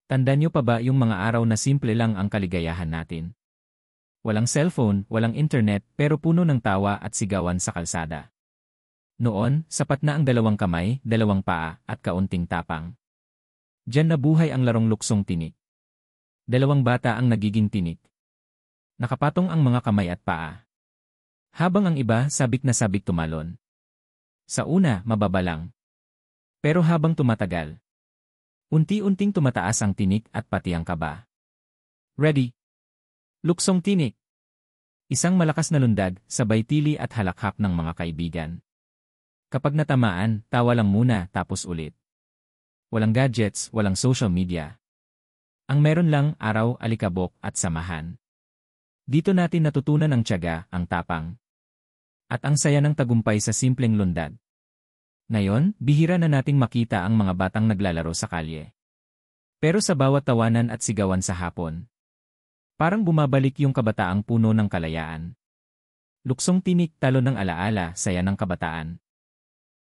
Tanda niyo pa ba yung mga araw na simple lang ang kaligayahan natin? Walang cellphone, walang internet, pero puno ng tawa at sigawan sa kalsada. Noon, sapat na ang dalawang kamay, dalawang paa, at kaunting tapang. Diyan nabuhay ang larong luksong tinik. Dalawang bata ang nagiging tinik. Nakapatong ang mga kamay at paa. Habang ang iba sabik na sabik tumalon. Sa una, mababa lang. Pero habang tumatagal, unti-unting tumataas ang tinik at pati ang kaba. Ready? Luksong tinik. Isang malakas na lundag, sabay tili at halakhak ng mga kaibigan. Kapag natamaan, tawa lang muna tapos ulit. Walang gadgets, walang social media. Ang meron lang araw, alikabok at samahan. Dito natin natutunan ang tiyaga, ang tapang. At ang saya ng tagumpay sa simpleng lundag. Ngayon, bihira na nating makita ang mga batang naglalaro sa kalye. Pero sa bawat tawanan at sigawan sa hapon, parang bumabalik yung kabataang puno ng kalayaan. Luksong tinik, talo ng alaala, saya ng kabataan.